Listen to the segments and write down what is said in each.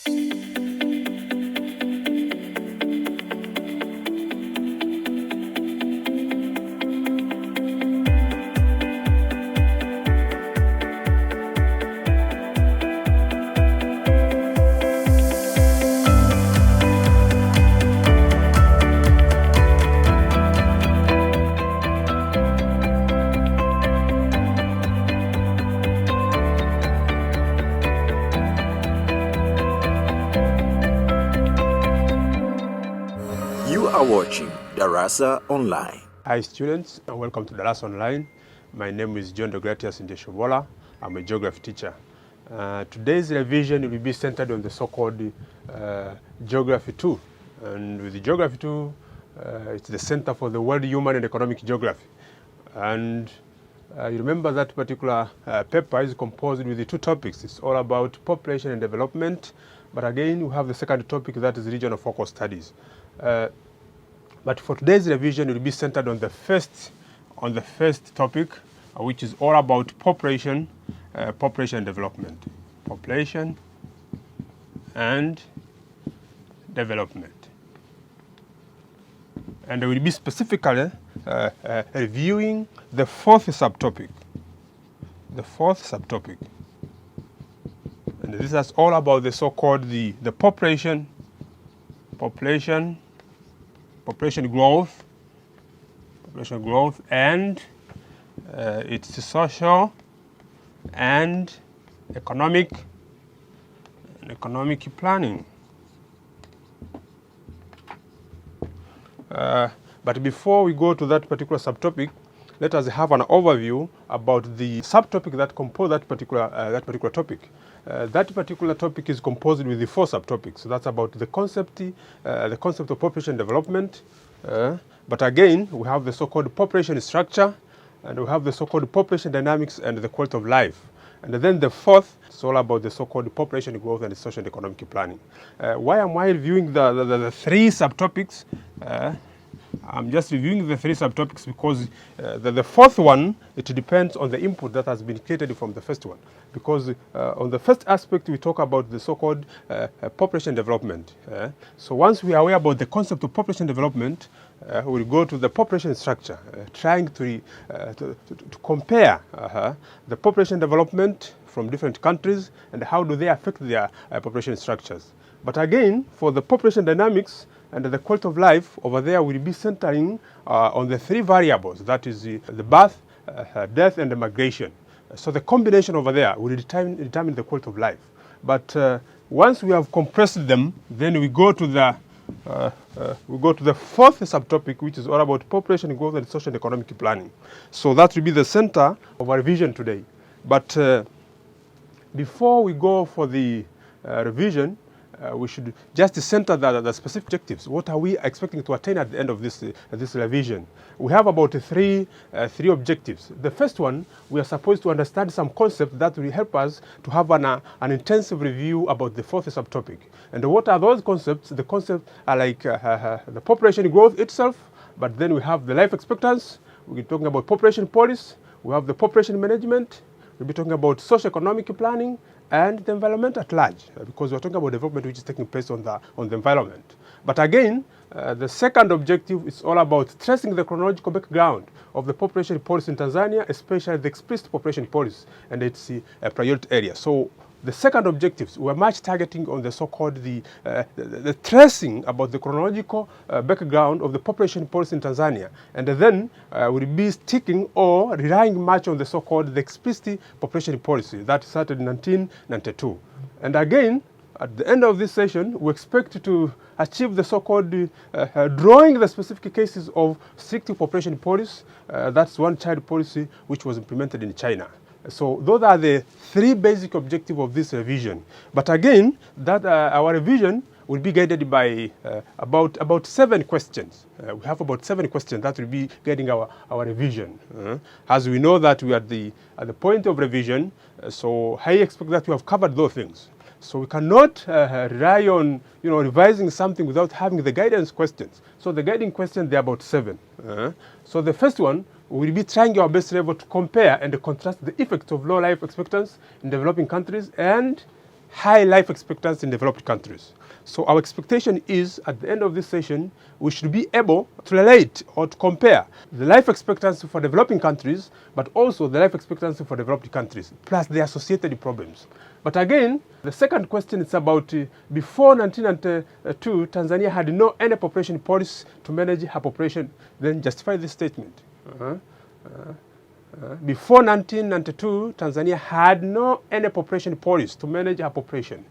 You are watching Darasa Online. Hi students, and welcome to Darasa Online. My name is John Degratias Ndeshobola. I'm a geography teacher. Today's revision will be centered on the so-called Geography 2. And with the Geography 2, it's the Center for the World Human and Economic Geography. And you remember that particular paper is composed with the two topics. It's all about population and development. But again, we have the second topic, that is regional focus studies. But for today's revision, it will be centered on the first topic, which is all about population and development. Population and development. And we will be specifically reviewing the fourth subtopic. The fourth subtopic. And this is all about the so-called the population growth, and its social and economic planning. But before we go to that particular subtopic, let us have an overview about the subtopic that compose that particular topic. That particular topic is composed with the four subtopics. So that's about the concept of population development. But again, we have the so-called population structure, and we have the so-called population dynamics and the quality of life. And then the fourth is all about the so-called population growth and social and economic planning. Why am I reviewing the three subtopics? I'm just reviewing the three subtopics because the fourth one, it depends on the input that has been created from the first one. Because on the first aspect, we talk about the so-called population development. So once we are aware about the concept of population development, we'll go to the population structure, trying to compare the population development from different countries and how do they affect their population structures. But again, for the population dynamics and the quality of life, over there we'll be centering on the three variables, that is the birth, death, and the migration. So the combination over there will determine the quality of life. But once we have compressed them, then we go to the fourth subtopic, which is all about population growth and social and economic planning. So that will be the center of our revision today. But before we go for the revision, we should just center the specific objectives. What are we expecting to attain at the end of this revision? We have about three objectives. The first one, we are supposed to understand some concepts that will help us to have an intensive review about the fourth subtopic. And what are those concepts? The concepts are like the population growth itself, but then we have the life expectancy. We'll be talking about population policy. We have the population management. We'll be talking about socio-economic planning and the environment at large, because we're talking about development which is taking place on the environment. But again, the second objective is all about tracing the chronological background of the population policy in Tanzania, especially the explicit population policy and its priority area. So the second objectives, we're much targeting on the so-called the tracing about the chronological background of the population policy in Tanzania. And then we'll be sticking or relying much on the so-called the explicit population policy that started in 1992. And again, at the end of this session, we expect to achieve the so-called drawing the specific cases of strict population policy, that's one-child policy which was implemented in China. So those are the three basic objectives of this revision. But again, that our revision will be guided by about 7 questions. We have about 7 questions that will be guiding our revision. As we know that we are at the point of revision, so I expect that we have covered those things. So we cannot rely on revising something without having the guidance questions. So the guiding questions, there are about 7. So the first one, we'll be trying our best level to compare and contrast the effects of low life expectancy in developing countries and high life expectancy in developed countries. So our expectation is, at the end of this session, we should be able to relate or to compare the life expectancy for developing countries, but also the life expectancy for developed countries, plus the associated problems. But again, the second question is about before 1992, Tanzania had no any population policy to manage her population. Then justify this statement. Before 1992, Tanzania had no any population policy to manage her population.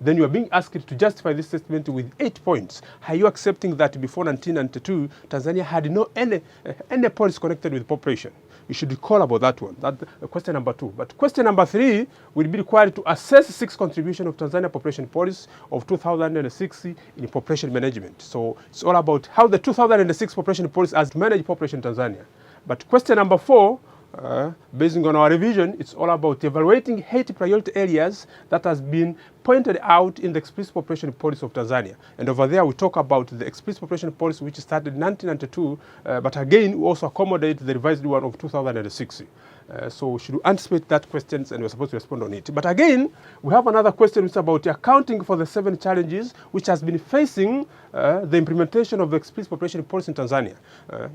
Then you are being asked to justify this statement with 8 points. Are you accepting that before 1992, Tanzania had no any policy connected with population? You should recall about that one. That's question number 2. But question number 3 will be required to assess 6 contribution of Tanzania population policy of 2006 in population management. So it's all about how the 2006 population policy has managed population in Tanzania. But question number 4, based on our revision, it's all about evaluating 8 priority areas that has been pointed out in the explicit population policy of Tanzania. And over there we talk about the explicit population policy which started in 1992, but again we also accommodate the revised one of 2006. So we should anticipate that questions and we're supposed to respond on it. But again, we have another question which is about accounting for the 7 challenges which has been facing the implementation of the explicit population policy in Tanzania.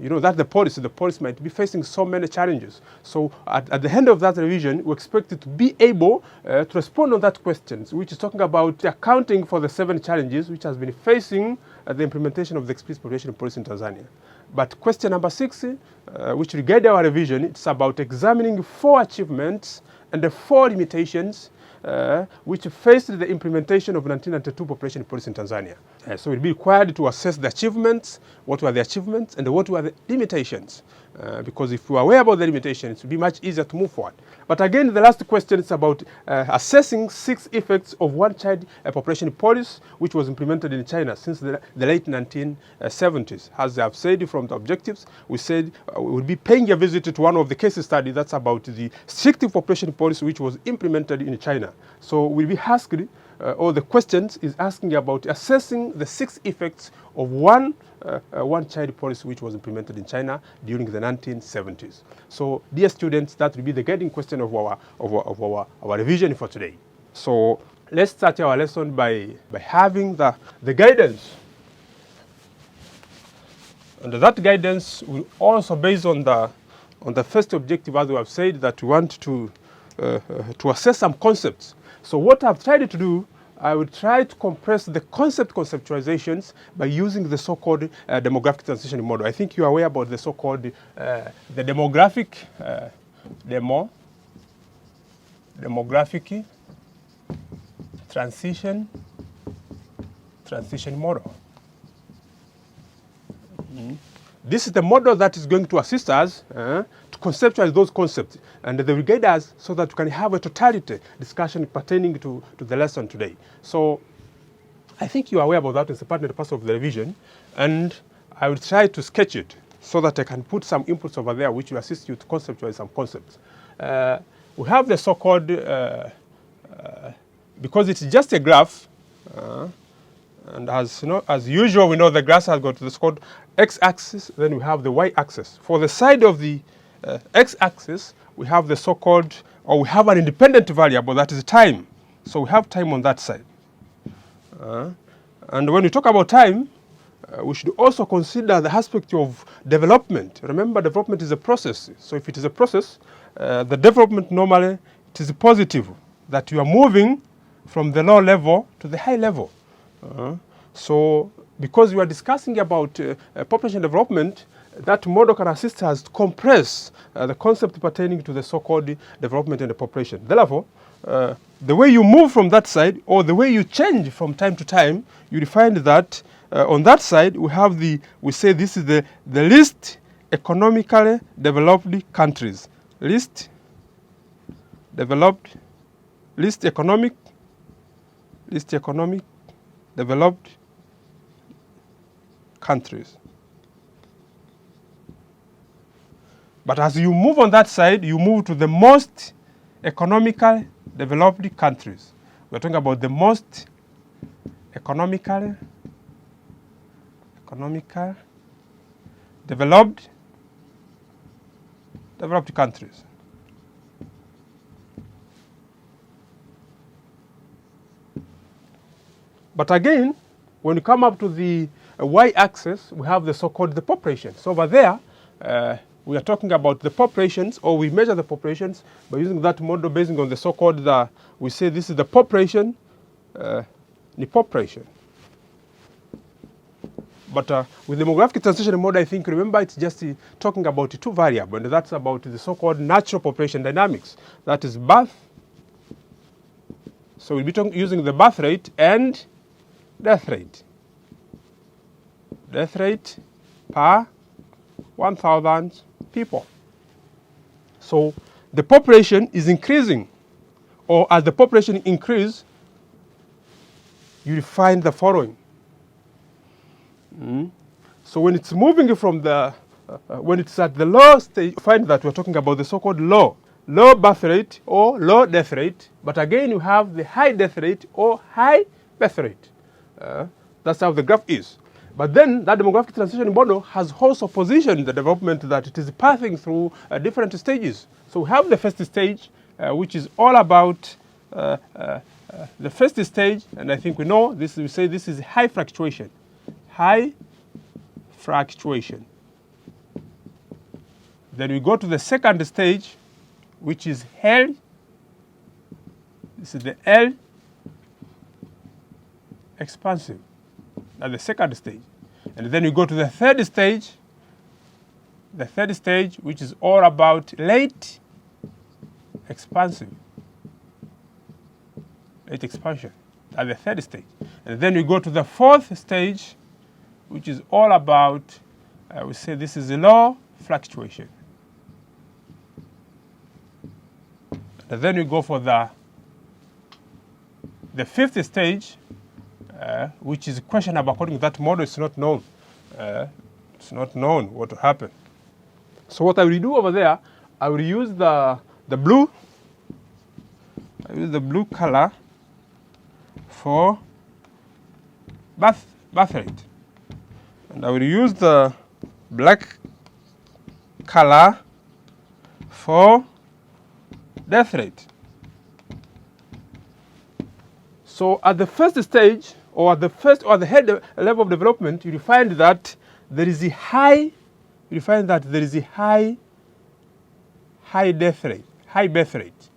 You know that the policy might be facing so many challenges. So at the end of that revision, we expect it to be able to respond on that question, which is talking about accounting for the 7 challenges which has been facing the implementation of the explicit population policy in Tanzania. But question number 6, which regard our revision, it's about examining 4 achievements and the 4 limitations which faced the implementation of 1992 population policy in Tanzania. So we'll be required to assess the achievements, what were the achievements, and what were the limitations. Because if we are aware about the limitations, it will be much easier to move forward. But again, the last question is about assessing 6 effects of one-child population policy, which was implemented in China since the late 1970s. As I have said from the objectives, we said we will be paying a visit to one of the case studies that's about the restrictive population policy which was implemented in China. So we'll be asked, or the questions is asking about assessing the 6 effects of one-child policy which was implemented in China during the 1970s. So, dear students, that will be the guiding question of our revision for today. So, let's start our lesson by having the guidance. And that guidance will also based on the first objective, as we have said, that we want to assess some concepts. So what I've tried to do, I will try to compress the conceptualizations by using the so-called demographic transition model. I think you are aware about the so-called the demographic transition model. This is the model that is going to assist us to conceptualize those concepts, and they will guide us so that we can have a totality discussion pertaining to the lesson today. So I think you are aware about that as a part and parcel of the revision, and I will try to sketch it so that I can put some inputs over there which will assist you to conceptualize some concepts. We have the so-called, because it's just a graph, and as usual, we know the graph has got this called x-axis, then we have the y-axis. For the side of the x-axis, we have the so-called, or we have an independent variable, that is time. So we have time on that side. And when we talk about time, we should also consider the aspect of development. Remember, development is a process. So if it is a process, the development normally, it is positive, that you are moving from the low level to the high level. So because we are discussing about population development, that model can assist us to compress the concept pertaining to the so-called development in the population. Therefore, the way you move from that side, or the way you change from time to time, you will find that on that side we say this is the least economically developed countries. Least economic developed countries. But as you move on that side, you move to the most economically developed countries. We're talking about the most economically developed countries. But again, when you come up to the y-axis, we have the so-called the population. So over there, we are talking about the populations, or we measure the populations by using that model based on the so-called, we say this is the population, the population. But with the demographic transition model, I think, remember, it's just talking about two variables, and that's about the so-called natural population dynamics. That is birth. So we'll be using the birth rate and death rate. Death rate per 1,000 people. So the population is increasing, or as the population increases, you find the following. So when it's moving from the, when it's at the low stage, find that we're talking about the so-called low birth rate or low death rate. But again, you have the high death rate or high birth rate. That's how the graph is. But then that demographic transition model has also positioned the development that it is passing through different stages. So we have the first stage, which is all about the first stage, and I think we know this. We say this is high fluctuation. High fluctuation. Then we go to the second stage, which is L. This is the L expansive. That's the second stage. And then we go to the third stage. The third stage, which is all about late expansive. Late expansion. That's the third stage. And then we go to the fourth stage, which is all about, we say this is low fluctuation. And then we go for the fifth stage, which is questionable according to that model. It's not known. It's not known what will happen. So what I will do over there, I will use the blue. I use the blue color for birth rate. And I will use the black color for death rate. So at the first stage, or at the head level of development, you find that there is a high. You find that there is a high death rate, high birth rate.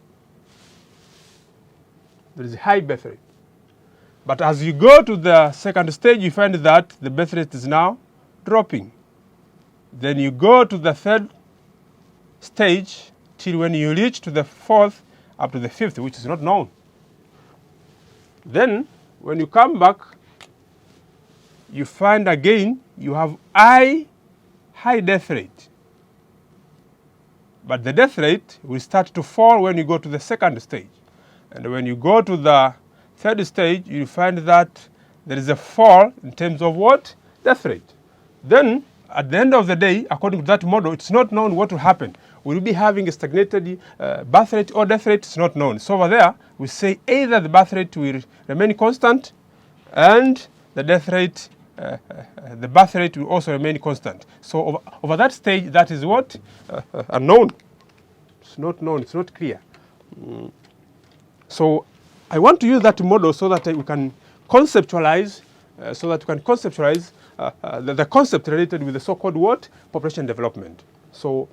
There is a high birth rate. But as you go to the second stage, you find that the birth rate is now dropping. Then you go to the third stage till when you reach to the fourth up to the fifth, which is not known. Then when you come back, you find again you have high death rate. But the death rate will start to fall when you go to the second stage. And when you go to the third stage, you find that there is a fall in terms of what? Death rate. Then, at the end of the day, according to that model, it's not known what will happen. Will we be having a stagnated birth rate or death rate? It's not known. So over there, we say either the birth rate will remain constant and the death rate, the birth rate will also remain constant. So over that stage, that is what? Unknown. It's not known. It's not clear. So I want to use that model so that we can conceptualize, the concept related with the so-called what? Population development. So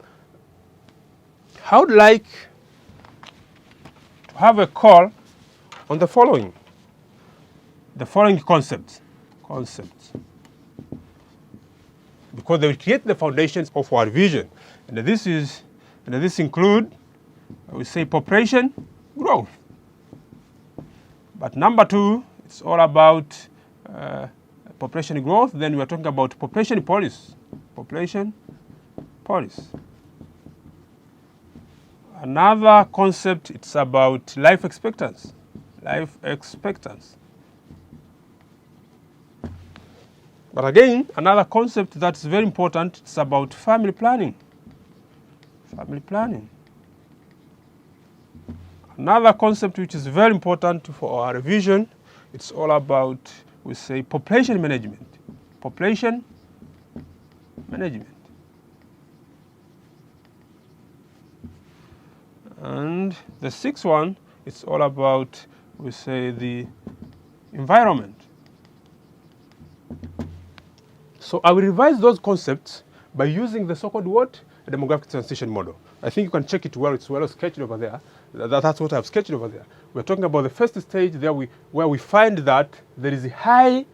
I would like to have a call on the following concepts. Because they will create the foundations of our vision. And this include, we say, population growth. But number two, it's all about population growth. Then we are talking about population policy. Population policy. Another concept, it's about life expectancy. Life expectancy. But again, another concept that's very important, it's about family planning. Family planning. Another concept which is very important for our revision, it's all about, we say, population management. Population management. And the sixth one, it's all about, we say, the environment. So I will revise those concepts by using the so-called what? A demographic transition model. I think you can check it well. It's well sketched over there. That's what I've sketched over there. We're talking about the first stage there where we find that there is a high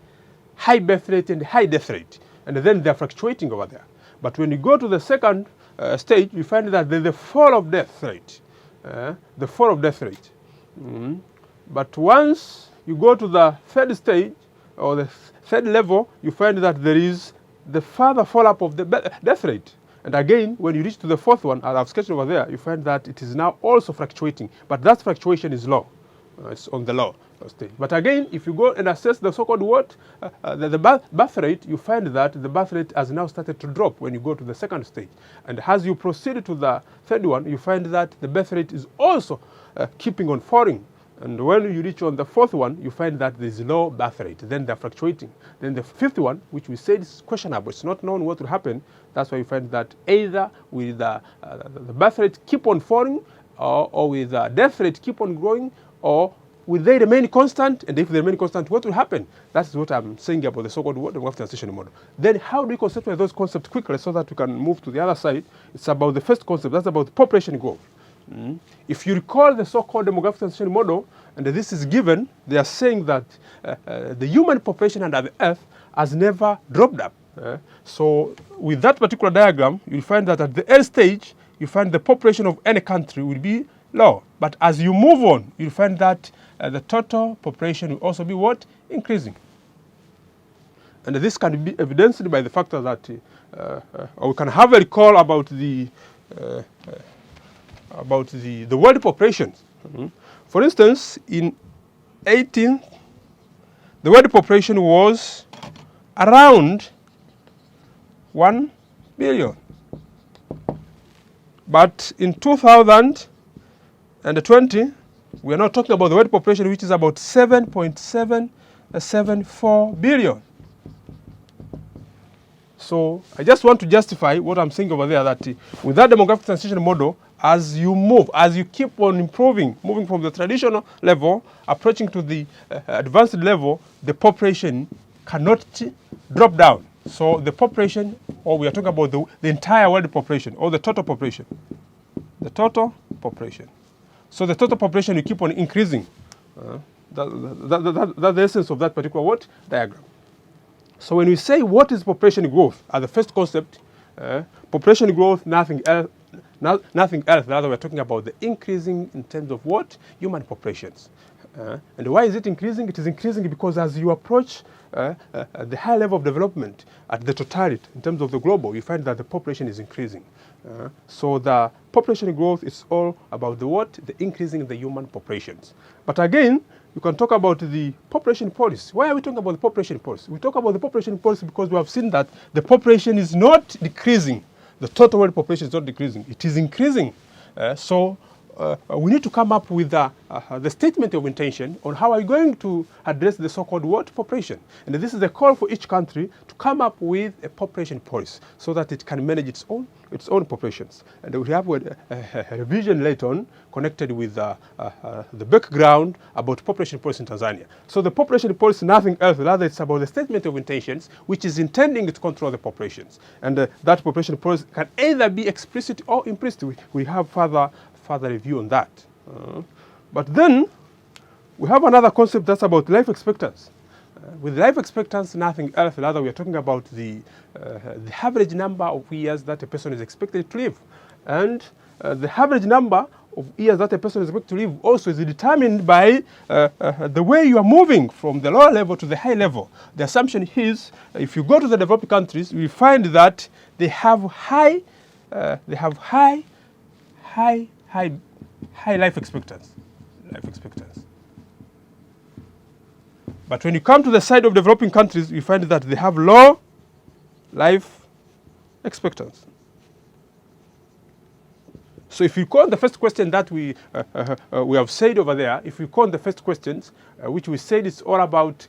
birth rate and high death rate. And then they're fluctuating over there. But when you go to the second stage, you find that there's the fall of death rate. The fall of death rate. But once you go to the third stage, or the third level, you find that there is the further fall-up of the death rate. And again, when you reach to the fourth one, as I've sketched over there, you find that it is now also fluctuating. But that fluctuation is low. It's on the low stage. But again, if you go and assess the so-called what? The birth rate, you find that the birth rate has now started to drop when you go to the second stage. And as you proceed to the third one, you find that the birth rate is also keeping on falling. And when you reach on the fourth one, you find that there is low birth rate. Then they're fluctuating. Then the fifth one, which we said is questionable, it's not known what will happen. That's why you find that either with the birth rate keep on falling, or with the death rate keep on growing, or will they remain constant? And if they remain constant, what will happen? That's what I'm saying about the so-called demographic transition model. Then how do we conceptualize those concepts quickly so that we can move to the other side? It's about the first concept. That's about population growth. If you recall the so-called demographic transition model, and this is given, they are saying that the human population under the earth has never dropped up. So with that particular diagram, you'll find that at the early stage, you find the population of any country will be low. But as you move on, you'll find that the total population will also be what? Increasing. And this can be evidenced by the factor that or we can have a recall about the world populations. For instance, in 18, the world population was around 1 billion. But in 2020, we are now talking about the world population, which is about 7.774 billion. So I just want to justify what I'm saying over there, that with that demographic transition model, as you move, as you keep on improving, moving from the traditional level, approaching to the advanced level, the population cannot drop down. So the population, or we are talking about the entire world population, or the total population. The total population. So the total population will keep on increasing. That's the essence of that particular what? Diagram. So when we say what is population growth, as the first concept, population growth, nothing else. Rather, we're talking about the increasing in terms of what? Human populations. And why is it increasing? It is increasing because as you approach the high level of development at the totality, in terms of the global, you find that the population is increasing. So the population growth is all about the what? The increasing in the human populations. But again, you can talk about the population policy. Why are we talking about the population policy? We talk about the population policy because we have seen that the population is not decreasing. The total world population is not decreasing. It is increasing. So we need to come up with the statement of intention on how are we going to address the so-called what? Population. And this is a call for each country to come up with a population policy so that it can manage its own populations. And we have a revision later on connected with the background about population policy in Tanzania. So the population policy, nothing else, rather it's about the statement of intentions, which is intending to control the populations. And that population policy can either be explicit or implicit. We have further review on that. But then we have another concept that's about life expectancy. With life expectancy, nothing else, rather we are talking about the average number of years that a person is expected to live. And the average number of years that a person is expected to live also is determined by the way you are moving from the lower level to the high level. The assumption is, if you go to the developed countries, you will find that they have high life expectancy. But when you come to the side of developing countries, you find that they have low life expectancy. So if you call the first question that we have said over there, if you call the first questions, which we said is all about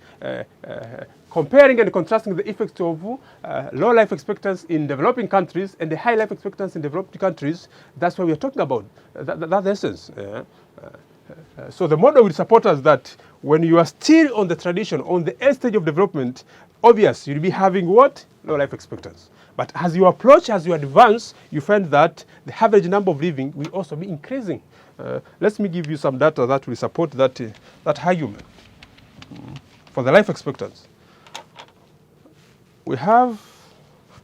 comparing and contrasting the effects of low life expectancy in developing countries and the high life expectancy in developed countries, that's what we are talking about. That's the essence. So the model will support us that when you are still on the tradition, on the early stage of development, obvious, you'll be having what? Low life expectancy. But as you approach, as you advance, you find that the average number of living will also be increasing. Let me give you some data that will support that, that argument. For the life expectancy, we have,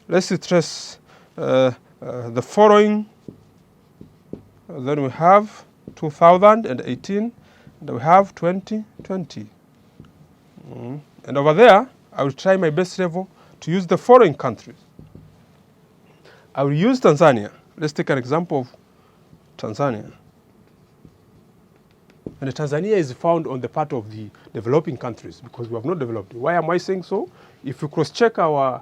let's trace the following. Then we have 2018, and we have 2020. And over there, I will try my best level to use the following countries. I will use Tanzania. Let's take an example of Tanzania. And Tanzania is found on the part of the developing countries because we have not developed. Why am I saying so? If you cross-check our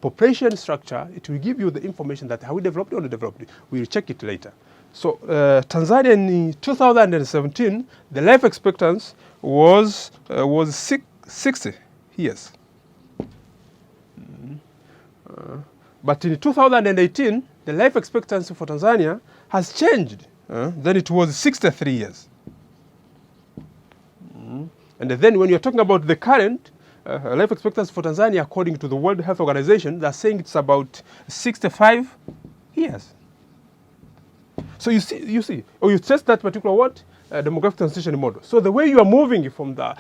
population structure, it will give you the information that have we developed or not developed. We'll check it later. So Tanzania in 2017, the life expectancy was 60 years. But in 2018, the life expectancy for Tanzania has changed. Then it was 63 years. And then when you're talking about the current life expectancy for Tanzania, according to the World Health Organization, they're saying it's about 65 years. So you see, or you test that particular what? Demographic transition model. So the way you are moving from the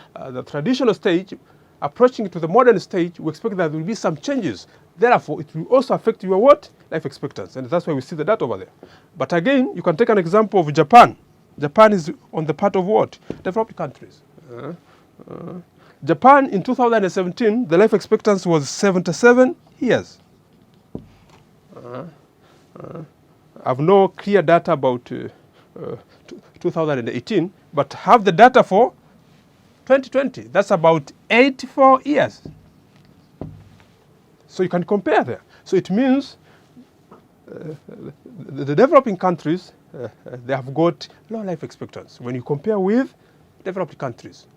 traditional stage, approaching to the modern stage, we expect that there will be some changes. Therefore, it will also affect your what? Life expectancy. And that's why we see the data over there. But again, you can take an example of Japan. Japan is on the part of what? Developed countries. Japan in 2017, the life expectancy was 77 years. I have no clear data about 2018, but have the data for 2020. That's about 84 years. So you can compare there. So it means the developing countries, they have got low life expectancy when you compare with developed countries.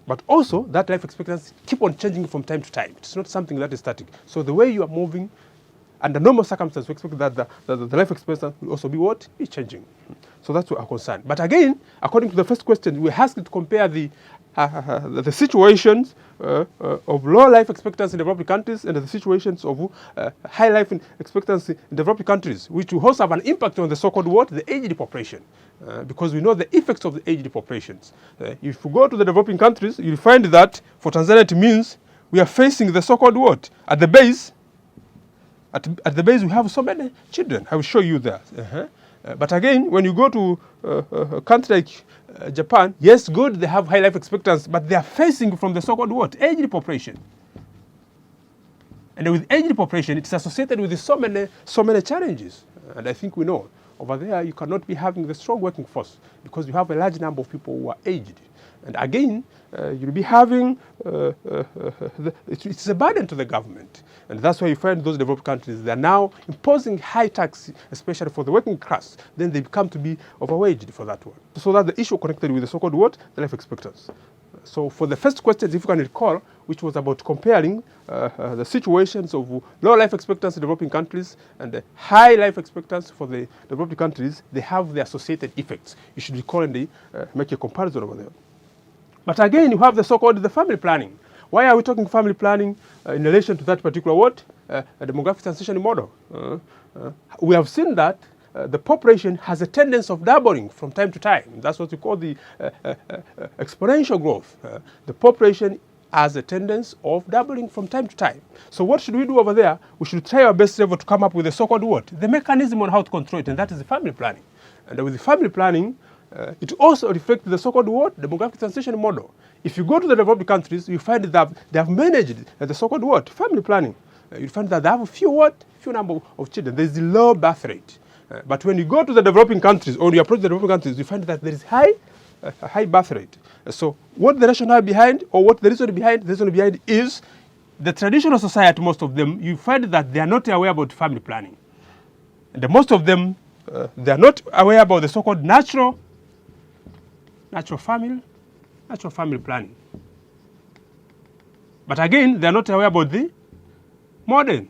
But also, that life expectancy keep on changing from time to time. It's not something that is static. So the way you are moving, under normal circumstances, we expect that the life expectancy will also be what? Be changing. So that's what our concern. But again, according to the first question, we asked to compare the situations of low life expectancy in developed countries and the situations of high life expectancy in developed countries, which will also have an impact on the so-called what? The aged population. Because we know the effects of the aged populations. If you go to the developing countries, you'll find that for Tanzania it means we are facing the so-called what? At the base, at the base we have so many children. I will show you that. But again, when you go to a country like Japan, yes, good, they have high life expectancy, but they are facing from the so-called what? Aged population. And with aged population, it's associated with so many challenges. And I think we know, over there, you cannot be having the strong working force because you have a large number of people who are aged. And again, you'll be having, it's a burden to the government. And that's why you find those developed countries, they're now imposing high tax, especially for the working class. Then they become to be overwaged for that one. So that's the issue connected with the so-called what? The life expectancy. So for the first question, if you can recall, which was about comparing the situations of low life expectancy in developing countries and the high life expectancy for the developed countries, they have the associated effects. You should recall and make a comparison over there. But again, you have the so-called the family planning. Why are we talking family planning in relation to that particular what? A demographic transition model. We have seen that the population has a tendency of doubling from time to time. That's what we call the exponential growth. The population has a tendency of doubling from time to time. So what should we do over there? We should try our best level to come up with the so-called what? The mechanism on how to control it, and that is the family planning. And with the family planning, it also reflects the so-called what? Demographic transition model. If you go to the developed countries, you find that they have managed the so-called what? Family planning. You find that they have a few number of children. There is the low birth rate. But when you go to the developing countries, or you approach the developing countries, you find that there is high birth rate. So what the rationale behind, or what the reason behind is the traditional society, most of them, you find that they are not aware about family planning. And most of them, they are not aware about the so-called natural family planning. But again, they are not aware about the modern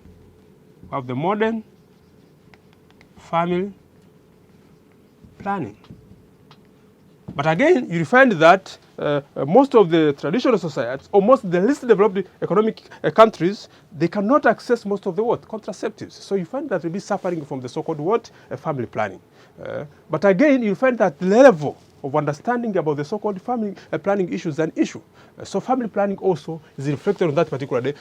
family planning. But again, you find that most of the traditional societies, or most of the least developed economic countries, they cannot access most of the what? Contraceptives. So you find that they'll be suffering from the so-called what? Family planning. But again, you find that the level of understanding about the so-called family planning issue is an issue. So family planning also is reflected on that particular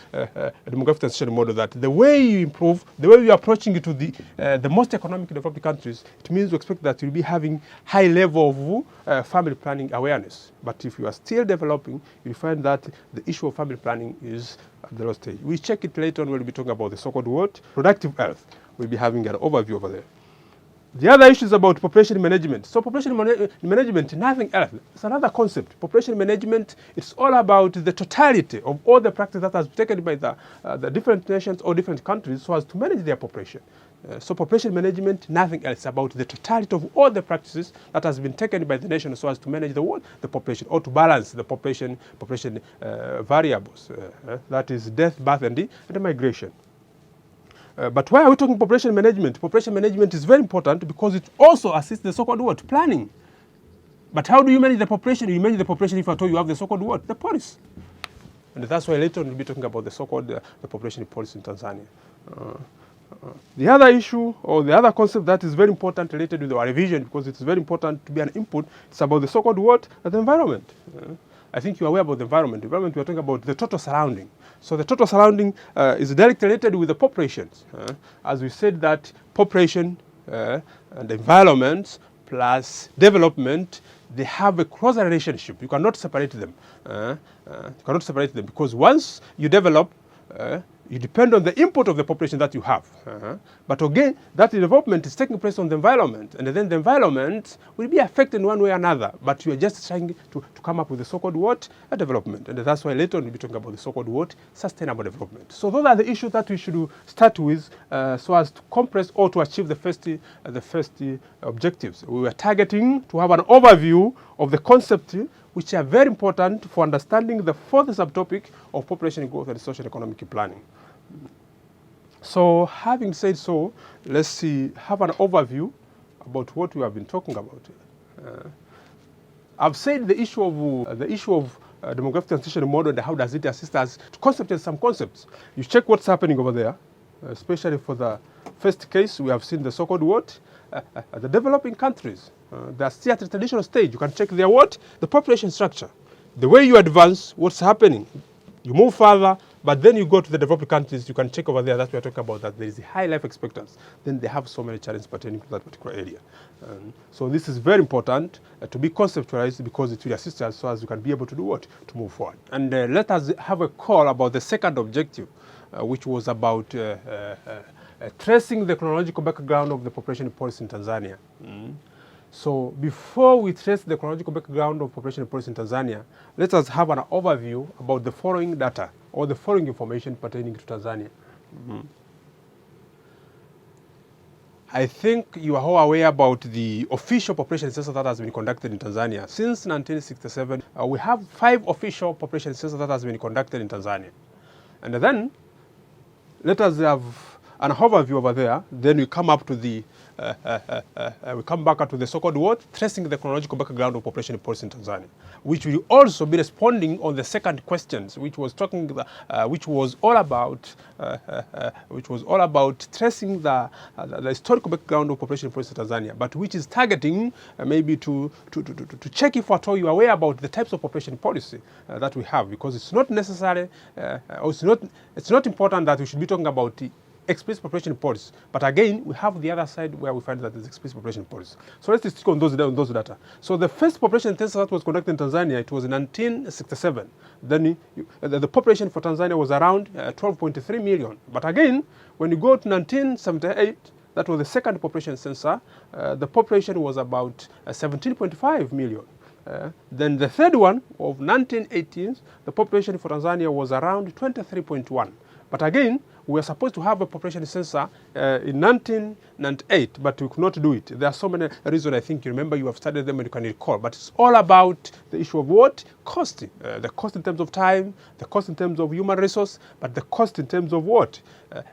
demographic transition model, that the way you improve, the way you're approaching it to the most economically developed countries, it means you expect that you'll be having high level of family planning awareness. But if you are still developing, you'll find that the issue of family planning is at the low stage. We check it later on when we'll be talking about the so-called what? Productive health. We'll be having an overview over there. The other issue is about population management. So population management, nothing else. It's another concept. Population management, it's all about the totality of all the practice that has been taken by the different nations or different countries so as to manage their population. So population management, nothing else, about the totality of all the practices that has been taken by the nation so as to manage the population, or to balance the population variables. That is death, birth, and migration. But why are we talking population management? Population management is very important because it also assists the so-called what? Planning. But how do you manage the population? You manage the population if at all you have the so-called what? The policy. And that's why later on we'll be talking about the so-called the population policy in Tanzania. The other issue, or the other concept that is very important related with our revision, because it's very important to be an input, it's about the so-called what? The environment. I think you're aware about the environment. The environment, we're talking about the total surrounding. So the total surrounding is directly related with the populations. As we said that population and environment plus development, they have a closer relationship. You cannot separate them. You cannot separate them because once you develop, you depend on the input of the population that you have. But again, that development is taking place on the environment, and then the environment will be affected in one way or another, but you are just trying to come up with the so-called what? A development. And that's why later on we'll be talking about the so-called what? Sustainable development. So those are the issues that we should start with so as to compress or to achieve the first objectives. We were targeting to have an overview of the concept which are very important for understanding the fourth subtopic of population growth and socio-economic planning. So having said so, let's have an overview about what we have been talking about. I've said the issue of demographic transition model and how does it assist us to conceptualize some concepts. You check what's happening over there, especially for the first case. We have seen the so-called what? The developing countries. They are still at the traditional stage. You can check their what? The population structure. The way you advance, what's happening? You move further, but then you go to the developing countries, you can check over there that we are talking about that there is a high life expectancy. Then they have so many challenges pertaining to that particular area. So this is very important to be conceptualized because it will assist us so as you can be able to do what? To move forward. And let us have a call about the second objective, which was about tracing the chronological background of the population policy in Tanzania. So before we trace the chronological background of population policy in Tanzania, let us have an overview about the following data or the following information pertaining to Tanzania. I think you are all aware about the official population census that has been conducted in Tanzania. Since 1967, we have 5 official population census that has been conducted in Tanzania. And then let us have an overview over there. Then we come up to the we come back to the so-called what? Tracing the chronological background of population policy in Tanzania, which will also be responding on the second questions, which was all about tracing the historical background of population policy in Tanzania, but which is targeting maybe to check if at all you are aware about the types of population policy that we have, because it's not necessary, or it's not important that we should be talking about the explicit population policy. But again, we have the other side where we find that there's explicit population policy. So let's stick on those data. So the first population census that was conducted in Tanzania, it was in 1967. Then the population for Tanzania was around 12.3 million. But again, when you go to 1978, that was the second population census, the population was about 17.5 million. Then the third one of 1918, the population for Tanzania was around 23.1. But again, we were supposed to have a population census in 1998, but we could not do it. There are so many reasons. I think you remember, you have studied them and you can recall. But it's all about the issue of what? Cost. The cost in terms of time, the cost in terms of human resource, but the cost in terms of what?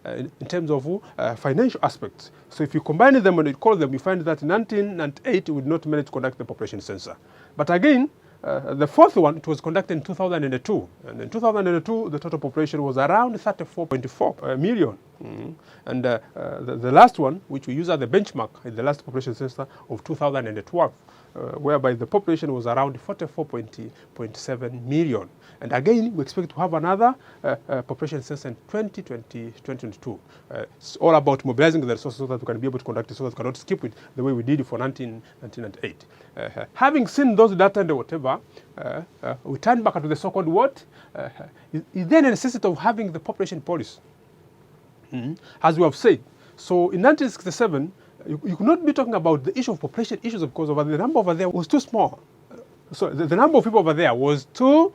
In terms of financial aspects. So if you combine them and you call them, you find that in 1998 we would not manage to conduct the population census. But again, the fourth one, it was conducted in 2002. And in 2002, the total population was around 34.4 million. And the last one, which we use as the benchmark, is the last population census of 2012, whereby the population was around 44.7 million. And again, we expect to have another population census in 2022. It's all about mobilizing the resources so that we can be able to conduct it, so that we cannot skip it the way we did it for 1998. Having seen those data and whatever, we turn back to the so-called what? Is there a necessity of having the population policy? As we have said. So in 1967, you could not be talking about the issue of population issues because the number over there was too small. So the number of people over there was too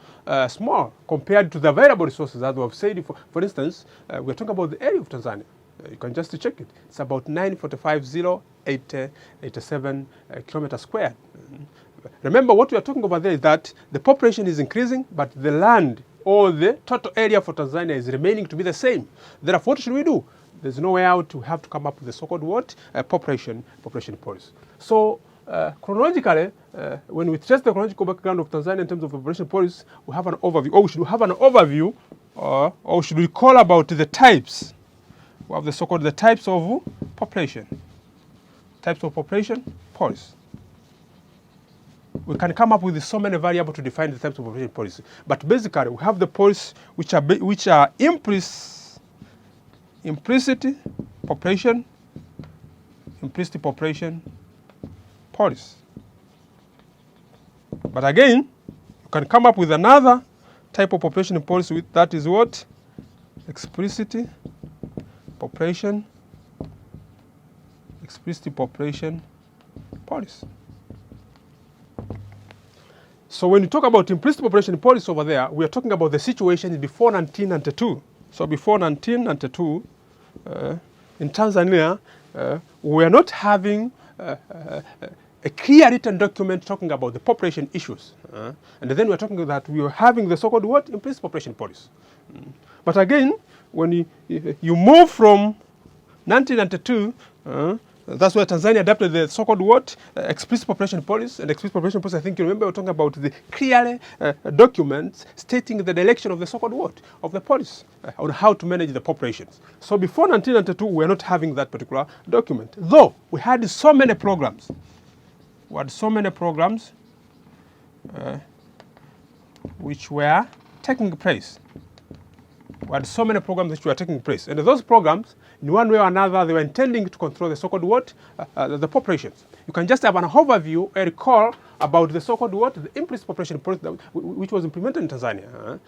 small compared to the available resources. As we have said, for instance, we're talking about the area of Tanzania. You can just check it. It's about 945,087 kilometers squared. Remember, what we are talking about there is that the population is increasing, but the land or the total area for Tanzania is remaining to be the same. Therefore, what should we do? There's no way out. We have to come up with the so-called what? Population policy. So chronologically, when we trace the chronological background of Tanzania in terms of population policy, we have an overview. Or we should have an overview, or should we call about the types? We have the so-called the types of population. Types of population policy. We can come up with so many variables to define the types of population policy. But basically, we have the policies which are implicit population policy. But again, you can come up with another type of population policy that is what? Explicit population policy. So when you talk about implicit population policy over there, we are talking about the situation before 1992. So before 1992, in Tanzania, we are not having a clear written document talking about the population issues. And then we are talking that we are having the so-called what? Implicit population policy. But again, when you move from 1992, that's where Tanzania adopted the so-called what? Explicit population policy. And explicit population policy, I think you remember, we're talking about the clear documents stating the direction of the so-called what? Of the policy on how to manage the populations. So before 1992, we're not having that particular document. Though we had so many programs. Which were taking place. We had so many programs which were taking place. And those programs, in one way or another, they were intending to control the so-called what? The populations. You can just have an overview and recall about the so-called what? The implicit population policy which was implemented in Tanzania.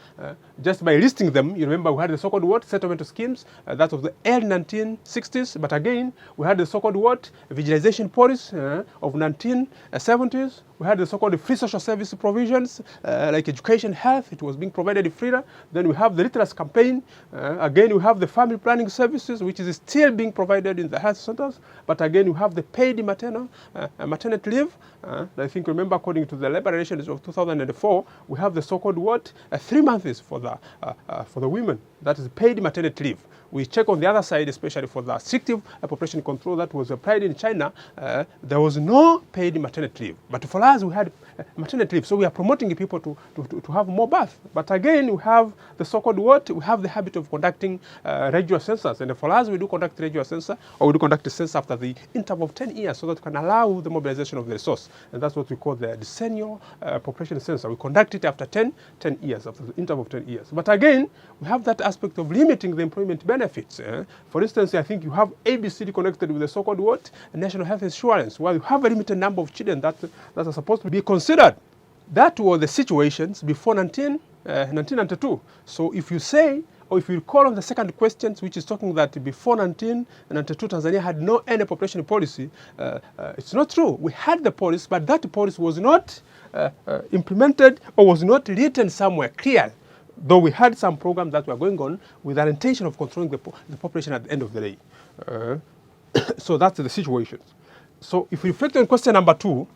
Just by listing them, you remember we had the so-called what? Settlement schemes. That was the early 1960s. But again, we had the so-called what? Visualization policy of 1970s. We had the so-called free social service provisions, like education, health. It was being provided freely. Then we have the literacy campaign. Again, we have the family planning services, which is still being provided in the health centers. But again, we have the paid maternity leave. I think, remember, according to the labor relations of 2004, we have the so-called what? 3 months for the women. That is paid maternity leave. We check on the other side, especially for the restrictive population control that was applied in China, there was no paid maternity leave. But for us, we had maternity leave. So we are promoting people to have more birth. But again, we have the so-called what? We have the habit of conducting regular census. And for us, we do conduct regular census, or we do conduct a census after the interval of 10 years so that we can allow the mobilization of the resource. And that's what we call the decennial population census. We conduct it after 10 years, after the interval of 10 years. But again, we have that aspect of limiting the employment benefits. For instance, I think you have ABCD connected with the so-called what? National Health Insurance, where you have a limited number of children that are supposed to be considered. That were the situations before 1992. So if you say, or if you recall on the second question, which is talking that before 1992, Tanzania had no any population policy, it's not true. We had the policy, but that policy was not implemented or was not written somewhere clear. though we had some programs that were going on with an intention of controlling the population at the end of the day. So that's the situation. So if we reflect on question number 2,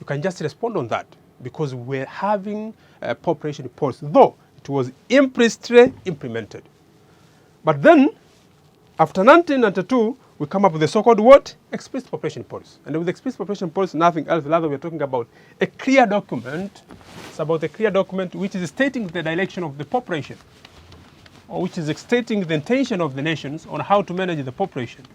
you can just respond on that, because we're having a population policy, though it was implicitly implemented. But then, after 1992, we come up with the so-called what? Explicit population policy. And with explicit population policy, nothing else, rather we're talking about a clear document. It's about a clear document which is stating the direction of the population, or which is stating the intention of the nations on how to manage the population.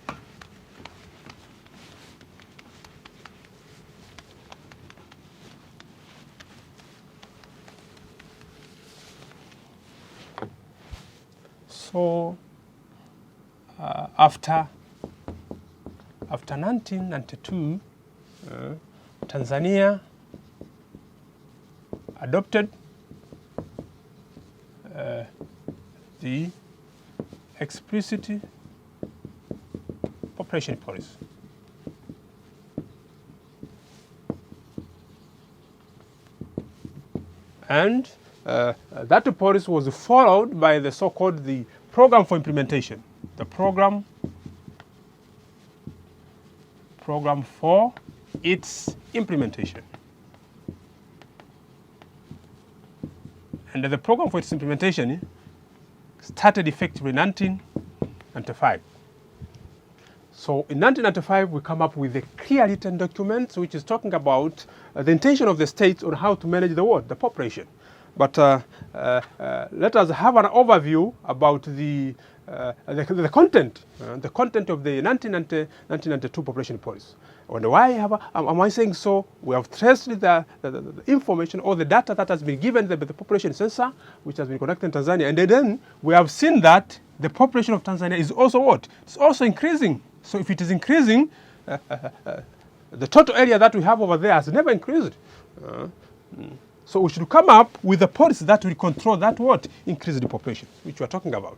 So after 1992, Tanzania adopted the explicit population policy. And that policy was followed by the so-called the program for implementation. The program for its implementation. And the program for its implementation started effectively in 1995. So in 1995, we come up with a clear written document which is talking about the intention of the states on how to manage the population. But let us have an overview about the content of the 1992 population policy. And why am I saying so? We have traced the information or the data that has been given by the population census, which has been conducted in Tanzania. And then we have seen that the population of Tanzania is also what? It's also increasing. So if it is increasing, the total area that we have over there has never increased. So we should come up with a policy that will control that what? Increase the population, which we are talking about.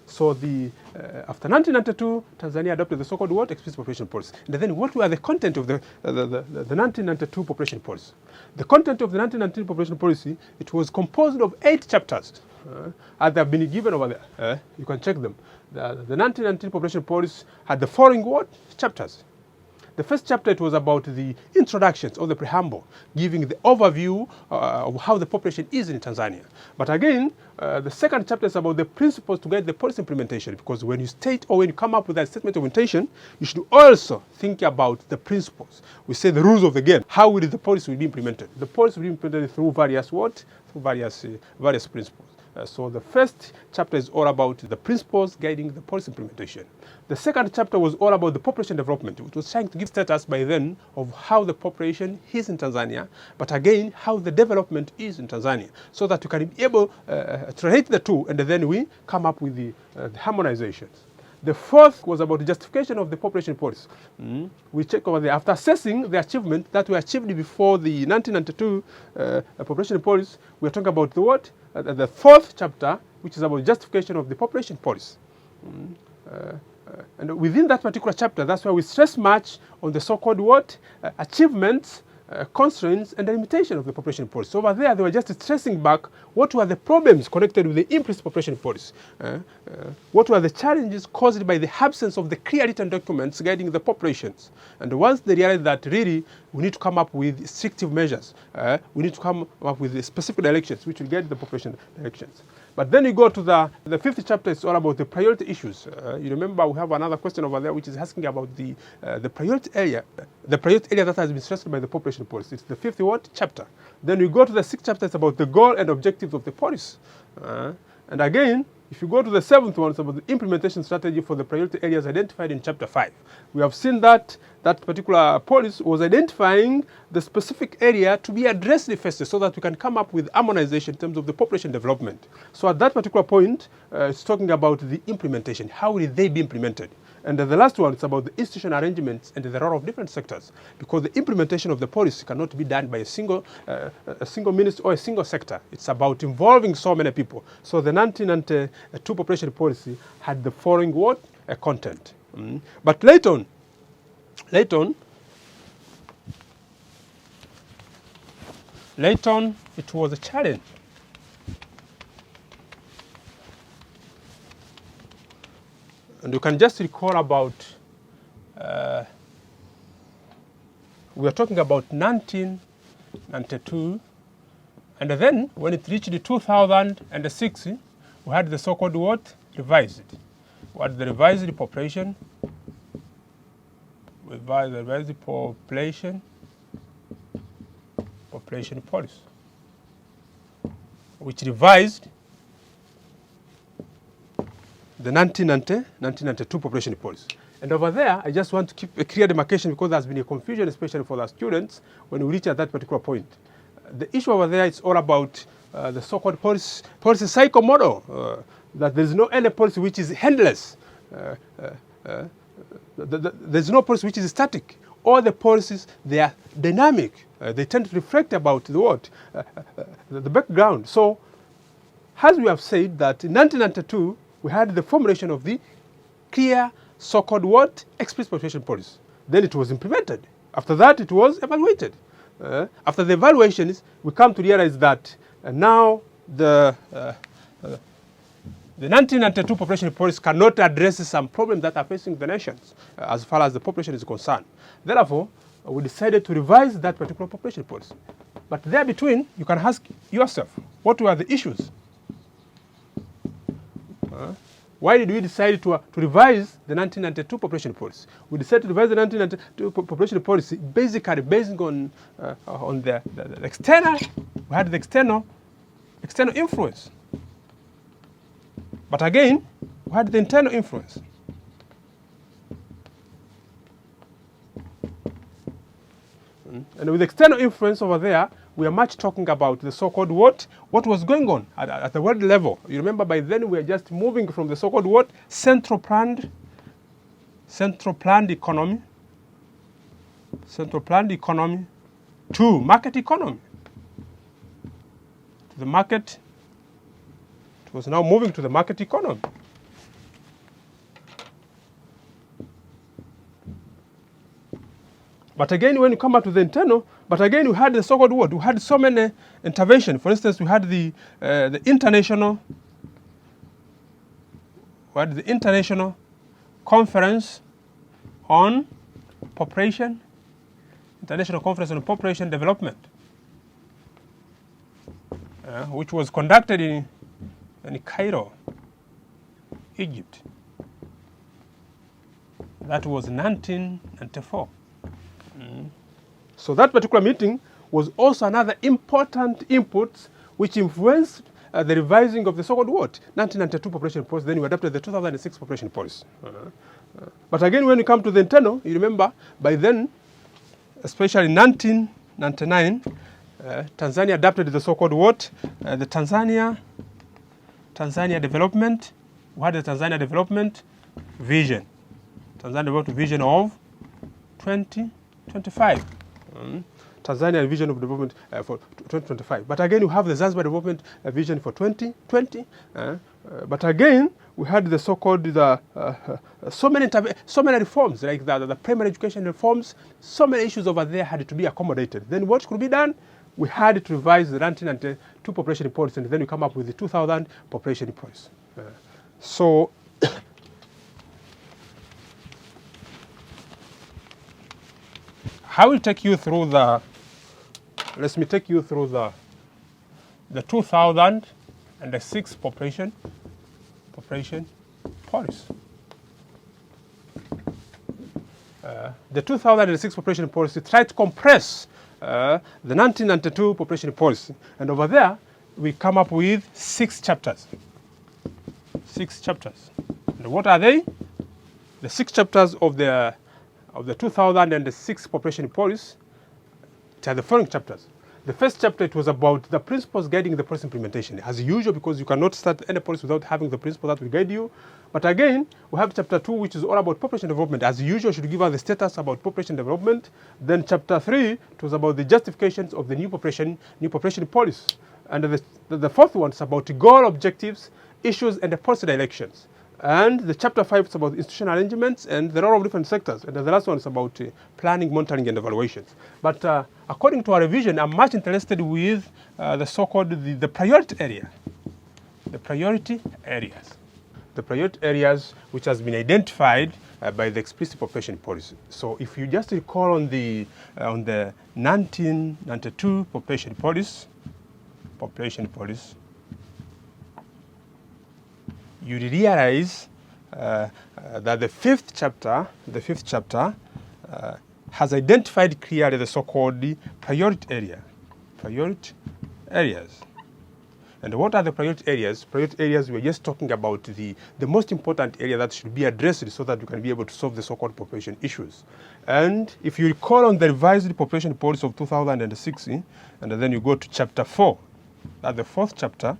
So after 1992, Tanzania adopted the so-called what? Explicit population policy. And then what were the content of the 1992 population policy? The content of the 1992 population policy, it was composed of 8 chapters. As they have been given over there. You can check them. The 1992 population policy had the following what? Chapters. The first chapter, it was about the introductions or the preamble, giving the overview of how the population is in Tanzania. But again, the second chapter is about the principles to guide the policy implementation, because when you state or when you come up with that statement of intention, you should also think about the principles. We say the rules of the game. How will the policy be implemented? The policy will be implemented through various what? Through various principles. So the first chapter is all about the principles guiding the policy implementation. The second chapter was all about the population development, which was trying to give status by then of how the population is in Tanzania, but again, how the development is in Tanzania, so that you can be able to relate the two, and then we come up with the harmonizations. The fourth was about the justification of the population policy. We check over there. After assessing the achievement that we achieved before the 1992 population policy, we are talking about the what? The fourth chapter, which is about justification of the population policy. And within that particular chapter, that's why we stress much on the so-called what? Achievements, constraints, and the limitation of the population policy. So over there, they were just stressing back what were the problems connected with the implicit population policy. What were the challenges caused by the absence of the clear written documents guiding the populations. And once they realized that really we need to come up with restrictive measures, we need to come up with specific directions which will guide the population directions. But then you go to the fifth chapter, it's all about the priority issues. You remember we have another question over there which is asking about the priority area that has been stressed by the population policy. It's the fifth what? Chapter. Then we go to the sixth chapter, it's about the goal and objectives of the policy. And again, if you go to the seventh one, it's about the implementation strategy for the priority areas identified in chapter 5. We have seen that that particular policy was identifying the specific area to be addressed first, so that we can come up with harmonization in terms of the population development. So at that particular point, it's talking about the implementation. How will they be implemented? And the last one is about the institutional arrangements and the role of different sectors, because the implementation of the policy cannot be done by a single minister or a single sector. It's about involving so many people. So the 1992 population policy had the following what? Content. But later on, it was a challenge. And you can just recall about, we are talking about 1992, and then when it reached 2006, we had the so-called what? Revised. What the revised population? Revised population policy, which revised the 1992 population policy. And over there, I just want to keep a clear demarcation because there's been a confusion, especially for the students, when we reach at that particular point. The issue over there is all about the so-called policy cycle model, that there's no any policy which is endless. There's no policy which is static. All the policies, they are dynamic. They tend to reflect about the what? The background. So, as we have said that in 1992, we had the formulation of the clear so-called what? Explicit population policy. Then it was implemented. After that, it was evaluated. After the evaluations, we come to realize that now the 1992 population policy cannot address some problems that are facing the nations as far as the population is concerned. Therefore, we decided to revise that particular population policy. But there between, you can ask yourself, what were the issues? Why did we decide to revise the 1992 population policy? We decided to revise the 1992 population policy basically based on the external, we had the external influence. But again, we had the internal influence. And with external influence over there, we are much talking about the so-called what was going on at the world level. You remember by then we are just moving from the so-called what? Central planned economy to market economy. To the market, it was now moving to the market economy. But again, when you come back to the internal, but again, we had the so-called what? We had so many interventions. For instance, we had the international conference on population, international conference on population development, which was conducted in Cairo, Egypt. That was 1994. So that particular meeting was also another important input which influenced the revising of the so-called what? 1992 population policy. Then we adopted the 2006 population policy. But again, when you come to the internal, you remember by then, especially in 1999, Tanzania adopted the so-called what? The Tanzania development. What is the Tanzania development vision? Tanzania development vision of 2025. Tanzania vision of development for 2025. But again, you have the Zanzibar development vision for 2020. But again, we had the so-called so many reforms, like the primary education reforms. So many issues over there had to be accommodated. Then what could be done? We had to revise the 1992 population policy, and then we come up with the 2000 population policy. So I will take you through let me take you through the 2006 population policy. The 2006 population policy tried to compress the 1992 population policy, and over there we come up with 6 chapters. 6 chapters. And what are they? The 6 chapters of the 2006 population policy are the following chapters. The first chapter, it was about the principles guiding the policy implementation. As usual, because you cannot start any policy without having the principle that will guide you. But again, we have chapter 2, which is all about population development. As usual, should give us the status about population development. Then chapter 3, it was about the justifications of the new population policy. And the fourth one is about goal objectives, issues, and the policy directions. And the chapter 5 is about institutional arrangements and the role of different sectors. And the last one is about planning, monitoring, and evaluations. But according to our revision, I'm much interested with the so-called the priority area. The priority areas. the priority areas which has been identified by the explicit population policy. So if you just recall on the 1992 population policy, you realize that the fifth chapter has identified clearly the so-called priority areas. And what are the priority areas? Priority areas, we're just talking about the most important area that should be addressed so that we can be able to solve the so-called population issues. And if you recall on the revised population policy of 2006, and then you go to chapter 4, that's the fourth chapter.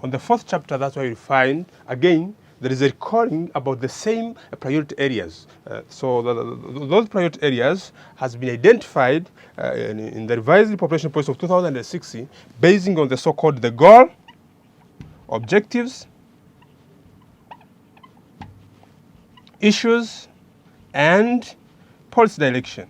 On the fourth chapter, that's where you find, again, there is a recalling about the same priority areas. So those priority areas has been identified in the revised population policy of 2006, basing on the so-called the goal, objectives, issues, and policy direction.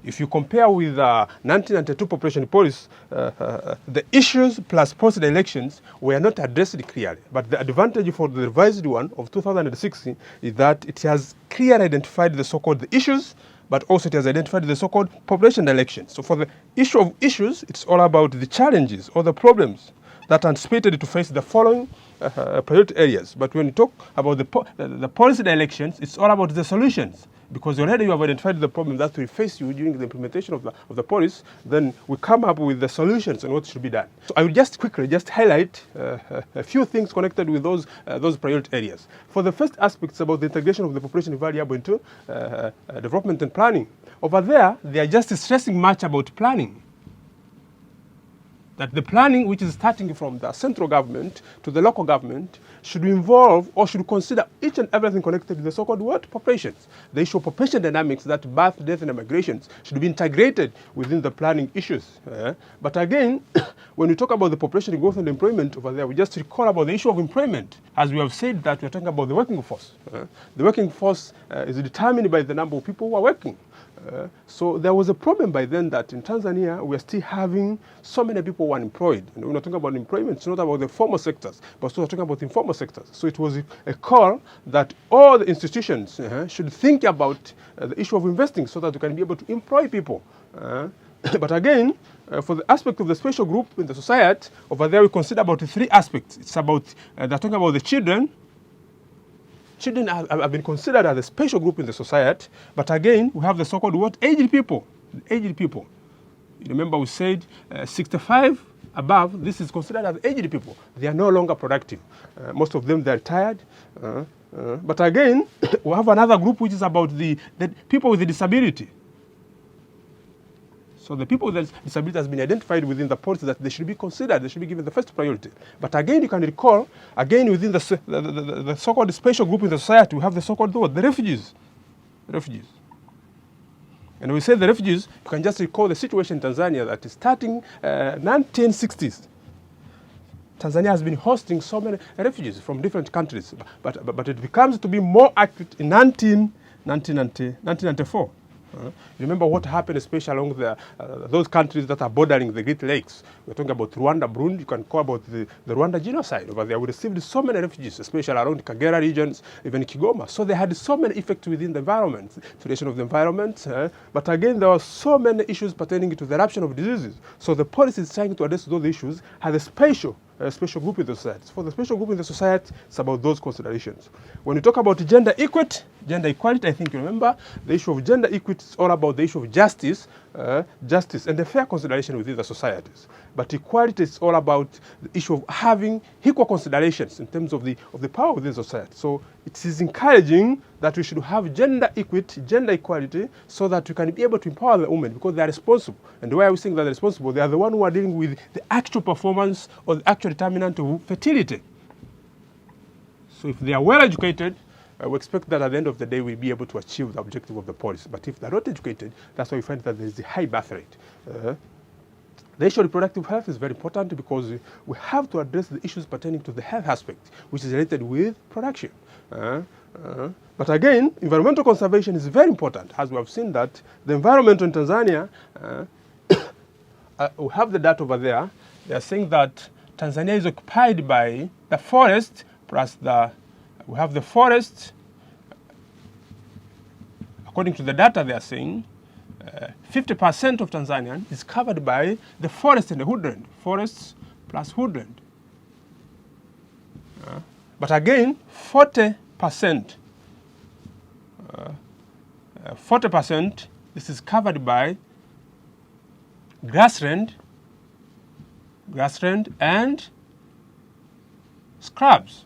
If you compare with 1992 population policy, the issues plus policy directions were not addressed clearly. But the advantage for the revised one of 2006 is that it has clearly identified the so-called issues, but also it has identified the so-called population directions. So for the issue of issues, it's all about the challenges or the problems that are anticipated to face the following priority areas. But when you talk about the policy directions, it's all about the solutions. Because already you have identified the problem that will face you during the implementation of the policy, then we come up with the solutions and what should be done. So I will just quickly highlight a few things connected with those priority areas. For the first aspect, it's about the integration of the population variable into development and planning. Over there, they are just stressing much about planning. That the planning, which is starting from the central government to the local government, should involve or should consider each and everything connected to the so-called what? Populations. The issue of population dynamics, that birth, death, and migrations, should be integrated within the planning issues. But again, when we talk about the population growth and employment over there, we just recall about the issue of employment. As we have said that we're talking about the working force. The working force is determined by the number of people who are working. So there was a problem by then that in Tanzania we are still having so many people unemployed. And we're not talking about employment, it's not about the formal sectors, but also talking about informal sectors. So it was a call that all the institutions should think about the issue of investing so that we can be able to employ people. But again, for the aspect of the special group in the society, over there we consider about the three aspects. It's about, they're talking about the children. Children have been considered as a special group in the society, but again, we have the so-called what? Aged people. Aged people. You remember we said 65 above, this is considered as aged people. They are no longer productive. Most of them, they're tired. But again, we have another group which is about the people with a disability. So the people with disability has been identified within the policy that they should be considered, they should be given the first priority. But again, you can recall, again within the so-called special group in the society, we have the so-called the refugees. Refugees. And when we say the refugees, you can just recall the situation in Tanzania that is starting 1960s. Tanzania has been hosting so many refugees from different countries, but it becomes to be more acute in 1994. Remember what happened, especially along those countries that are bordering the Great Lakes. We're talking about Rwanda, Burundi. You can call about the Rwanda genocide. Over there, we received so many refugees, especially around Kagera regions, even Kigoma. So they had so many effects within the environment, situation of the environment. But again, there were so many issues pertaining to the eruption of diseases. So the policy is trying to address those issues, has a special group in the society. For the special group in the society, it's about those considerations. When you talk about gender equality, I think you remember, the issue of gender equity is all about the issue of justice and the fair consideration within the societies. But equality is all about the issue of having equal considerations in terms of the power within society. So it is encouraging that we should have gender equity, gender equality, so that we can be able to empower the women because they are responsible. And why are we saying that they're responsible? They are the ones who are dealing with the actual performance or the actual determinant of fertility. So if they are well educated, we expect that at the end of the day we'll be able to achieve the objective of the policy. But if they're not educated, that's why we find that there's a high birth rate. The issue of reproductive health is very important because we have to address the issues pertaining to the health aspect, which is related with production. But again, environmental conservation is very important, as we have seen that the environment in Tanzania, we have the data over there. they are saying that Tanzania is occupied by the forest plus we have the forest. According to the data, they are saying 50% of Tanzania is covered by the forest and the woodland. Forests plus woodland. But again, 40%. 40% this is covered by grassland and scrubs.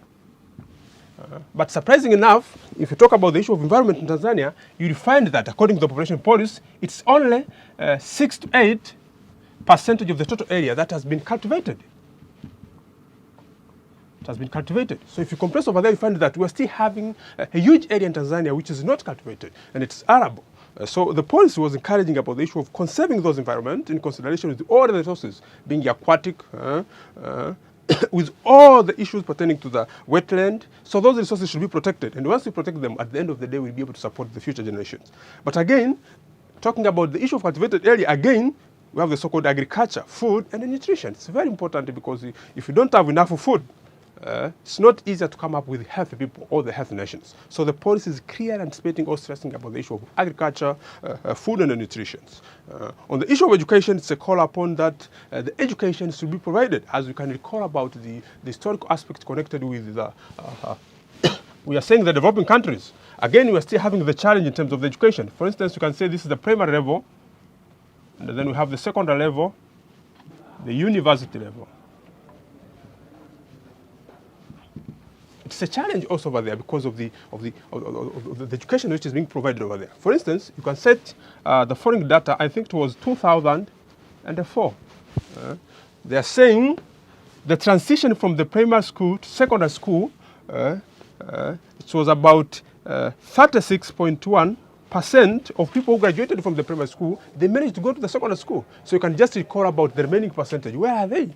But surprising enough, if you talk about the issue of environment in Tanzania, you'll find that according to the population policy, it's only 6 to 8% of the total area that has been cultivated. It has been cultivated. So if you compress over there, you find that we're still having a huge area in Tanzania which is not cultivated, and it's arable. So the policy was encouraging about the issue of conserving those environments in consideration with all the resources, being aquatic, with all the issues pertaining to the wetland. So those resources should be protected. And once we protect them, at the end of the day, we'll be able to support the future generations. But again, talking about the issue of cultivated area, again, we have the so-called agriculture, food, and nutrition. It's very important because if you don't have enough food, it's not easier to come up with healthy people or the healthy nations. So the policy is clear and stating or stressing about the issue of agriculture, food and nutrition. On the issue of education, it's a call upon that the education should be provided. As we can recall about the historical aspect connected with the, we are saying the developing countries. Again, we are still having the challenge in terms of the education. For instance, you can say this is the primary level, and then we have the secondary level, the university level. It's a challenge also over there because of the education which is being provided over there. For instance, you can set the following data. I think it was 2004. They are saying the transition from the primary school to secondary school, it was about 36.1% of people who graduated from the primary school, they managed to go to the secondary school. So you can just recall about the remaining percentage. Where are they?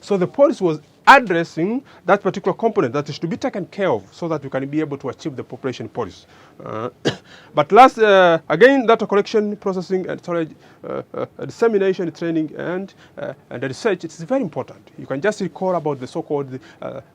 So the policy was addressing that particular component that is to be taken care of so that we can be able to achieve the population policy. But last, again, data collection, processing, and storage, dissemination, training, and the research, it's very important. You can just recall about the so-called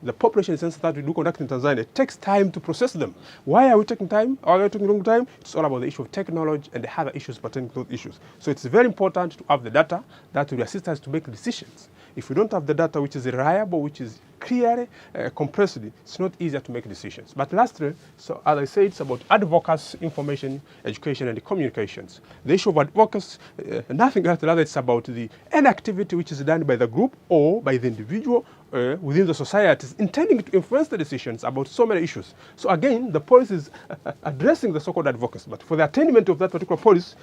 the population census that we do conduct in Tanzania. It takes time to process them. Why are we taking time? Are we taking long time? It's all about the issue of technology and the other issues pertaining to those issues. So it's very important to have the data that will assist us to make decisions. If we don't have the data which is reliable, which is clearly compressed, it's not easier to make decisions. But lastly, so as I said, it's about advocacy, information, education, and communications. The issue of advocacy, nothing else rather it's about the any activity which is done by the group or by the individual within the societies intending to influence the decisions about so many issues. So again, the policy is addressing the so-called advocacy. But for the attainment of that particular policy,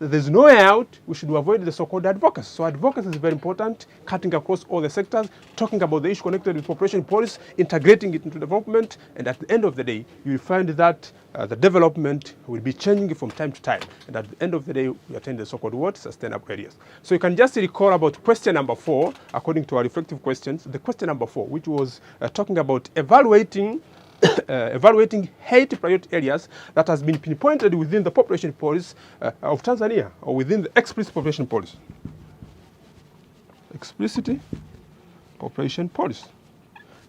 there's no way out. We should avoid the so-called advocacy. So advocacy is very important, cutting across all the sectors, talking about the issue connected with population policy, integrating it into development, and at the end of the day, you will find that the development will be changing from time to time. And at the end of the day, we attain the so-called what? Sustainable areas. So you can just recall about question number 4, according to our reflective questions, the question number 4, which was talking about evaluating 8 priority areas that has been pinpointed within the population policy of Tanzania, or within the explicit population policy. Explicit population policy.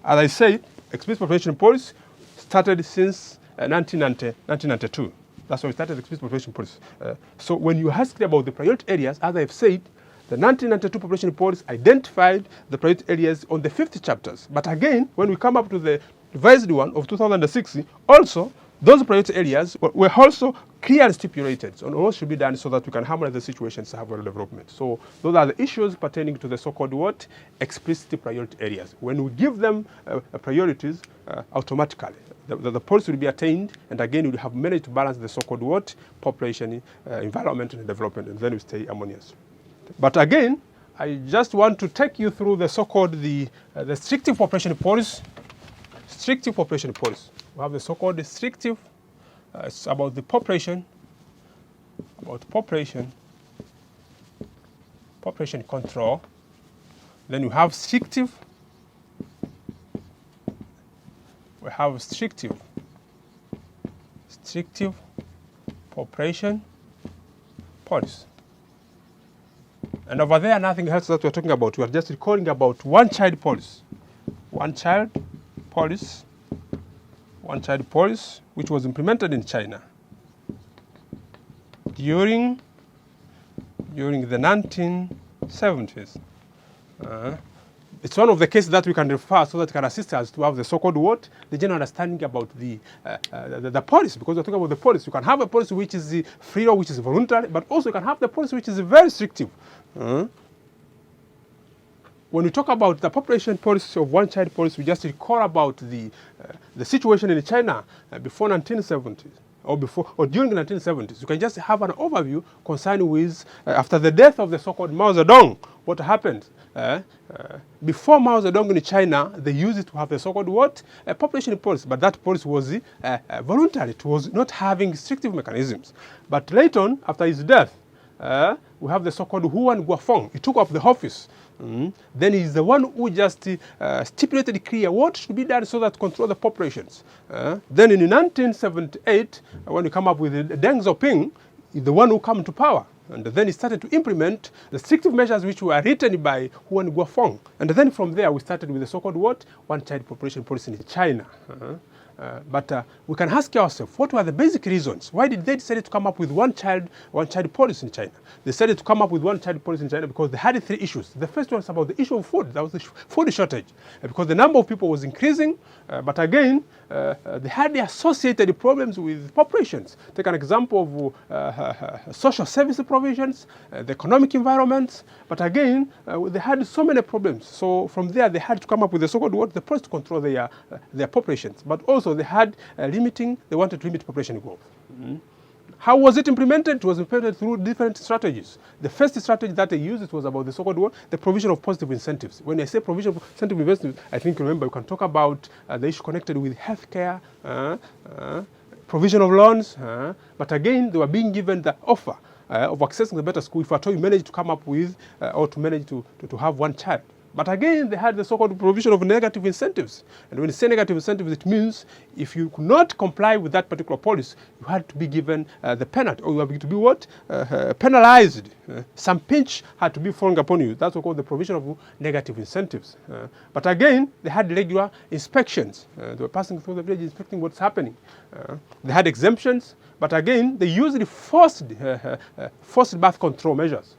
As I said, explicit population policy started since 1992. That's when we started explicit population policy. So when you asked about the priority areas, as I've said, the 1992 population policy identified the priority areas on the 50 chapters. But again, when we come up to the revised one of 2006, also those priority areas were also clearly stipulated on what should be done so that we can harmonize the situations to have real development. So those are the issues pertaining to the so-called what? Explicit priority areas. When we give them priorities, automatically the policy will be attained, and again we will have managed to balance the so-called what? Population, environment, and development, and then we stay harmonious. But again, I just want to take you through the so-called the restrictive population policy. Restrictive population policy. We have the so-called restrictive. It's about the population, population control. Then you have restrictive. We have restrictive population policy. And over there, nothing else that we're talking about. We're just recalling about one-child policy. One-child policy. One-child policy, which was implemented in China during the 1970s. It's one of the cases that we can refer so that can assist us to have the so-called what? The general understanding about the policy, because we're talking about the policy. You can have a policy which is free or which is voluntary, but also you can have the policy which is very restrictive. When we talk about the population policy of one-child policy, we just recall about the situation in China before 1970s. Or during the 1970s. You can just have an overview concerning with, after the death of the so-called Mao Zedong, what happened. Before Mao Zedong in China, they used it to have the so-called what? Population policy, but that policy was voluntary. It was not having restrictive mechanisms. But later on, after his death, we have the so-called Huan Guofeng. He took up the office. Then he's the one who just stipulated clear what should be done so that control the populations. Then in 1978, when we come up with Deng Xiaoping, he's the one who came to power. And then he started to implement the restrictive measures which were written by Huan Guofeng. And then from there, we started with the so-called what? One-child population policy in China. But we can ask ourselves, what were the basic reasons? Why did they decide to come up with one-child policy in China? They decided to come up with one-child policy in China because they had three issues. The first one was about the issue of food. That was the food shortage, because the number of people was increasing. But again, they had the associated problems with populations. Take an example of social service provisions, the economic environment. But again, they had so many problems. So from there, they had to come up with the so-called what? The policy to control their populations. But also they had they wanted to limit population growth. How was it implemented? It was implemented through different strategies. The first strategy that they used, it was about the so-called what? The provision of positive incentives. When I say provision of incentive incentives, I think, remember, you can talk about the issue connected with healthcare, provision of loans, but again, they were being given the offer of accessing the better school if at all you manage to come up with or to manage to have one child. But again, they had the so-called provision of negative incentives. And when you say negative incentives, it means if you could not comply with that particular policy, you had to be given the penalty, or you had to be what? Penalized. Some pinch had to be falling upon you. That's what we call the provision of negative incentives. But again, they had regular inspections. They were passing through the village inspecting what's happening. They had exemptions, but again, they usually forced birth control measures.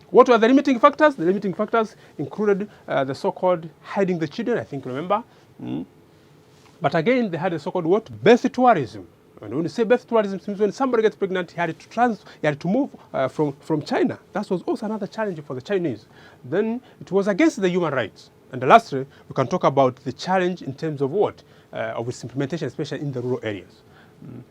What were the limiting factors? The limiting factors included the so-called hiding the children, I think, remember. But again, they had the so-called what? Birth tourism. And when you say birth tourism, it means when somebody gets pregnant, he had to move from China. That was also another challenge for the Chinese. Then it was against the human rights. And lastly, we can talk about the challenge in terms of what? Of its implementation, especially in the rural areas.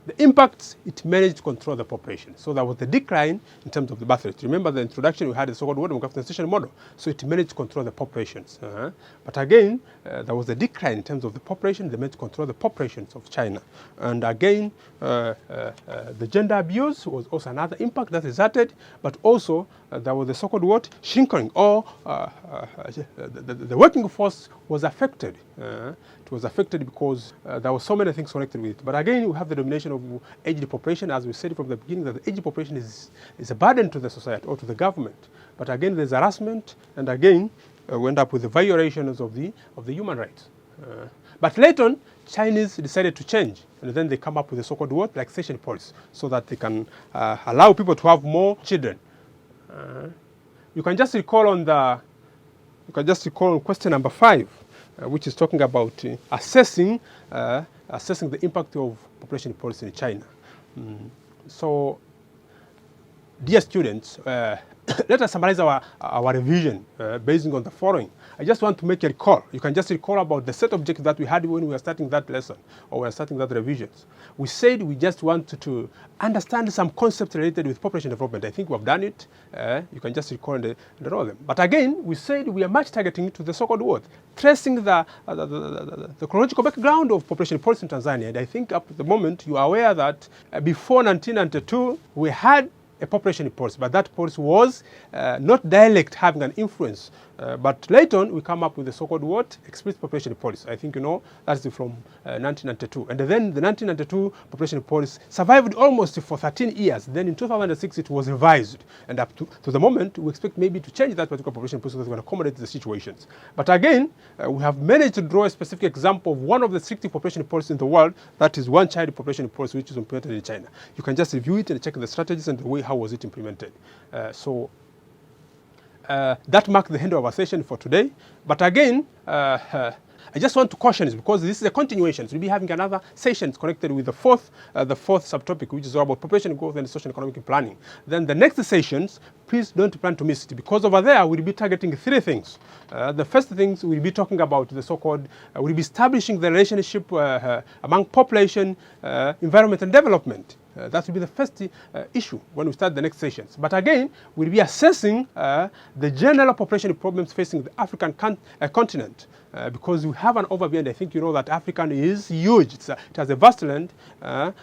The impacts, it managed to control the population. So there was the decline in terms of the birth rate. Remember the introduction, we had the so-called demographic model. So it managed to control the populations. But again, there was a decline in terms of the population. They managed to control the populations of China. And again, the gender abuse was also another impact that resulted. But also, there was the so-called what? Shrinking, or the working force was affected. It was affected because there were so many things connected with it. But again, we have the domination of aged population, as we said from the beginning, that the aged population is a burden to the society or to the government. But again, there's harassment, and again, we end up with the violations of the human rights. But later on, Chinese decided to change, and then they come up with the so-called what? Relaxation policy, so that they can allow people to have more children. You can just recall on question number 5, which is talking about assessing the impact of population policy in China. So, dear students, let us summarize our revision based on the following. I just want to make a recall. You can just recall about the set objectives that we had when we were starting that lesson, or we were starting that revisions. We said we just wanted to understand some concepts related with population development. I think we have done it. You can just recall and enroll them. But again, we said we are much targeting to the so-called what? Tracing the chronological background of population policy in Tanzania. And I think up to the moment you are aware that before 1992, we had a population policy, but that policy was not dialect having an influence. But later on, we come up with the so-called what? Explicit population policy. I think you know that's from 1992. And then the 1992 population policy survived almost for 13 years. Then in 2006, it was revised. And up to the moment, we expect maybe to change that particular population policy that's going to accommodate the situations. But again, we have managed to draw a specific example of one of the strictest population policies in the world, that is one-child population policy, which is implemented in China. You can just review it and check the strategies and the way how was it implemented. That marks the end of our session for today. But again, I just want to caution this because this is a continuation. So we'll be having another sessions connected with the fourth subtopic, which is all about population growth and socio-economic planning. Then the next sessions, please don't plan to miss it because over there we'll be targeting three things. The first things we'll be talking about the so-called, we'll be establishing the relationship among population, environment and development. That will be the first issue when we start the next sessions. But again, we'll be assessing the general population problems facing the African continent because we have an overview, and I think you know that Africa is huge. It has a vast land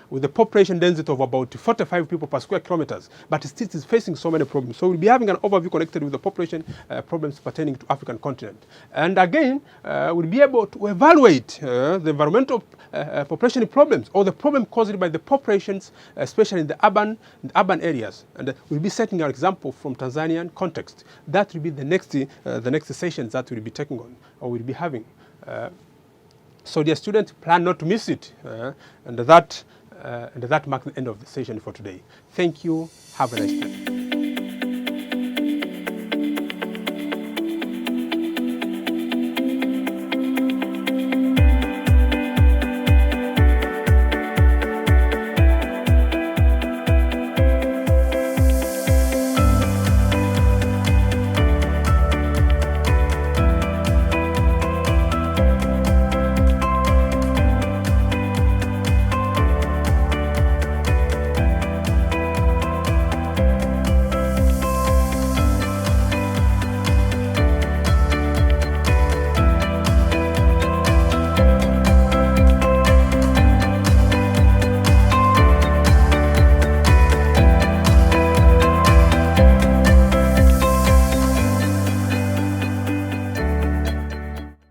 with a population density of about 45 people per square kilometers, but it still is facing so many problems. So we'll be having an overview connected with the population problems pertaining to African continent. And again, we'll be able to evaluate the environmental population problems or the problem caused by the populations, especially in the urban areas. And we'll be setting our example from Tanzanian context. That will be the next sessions that we'll be taking on or we'll be having. So dear students, plan not to miss it. And that marks the end of the session for today. Thank you. Have a nice day.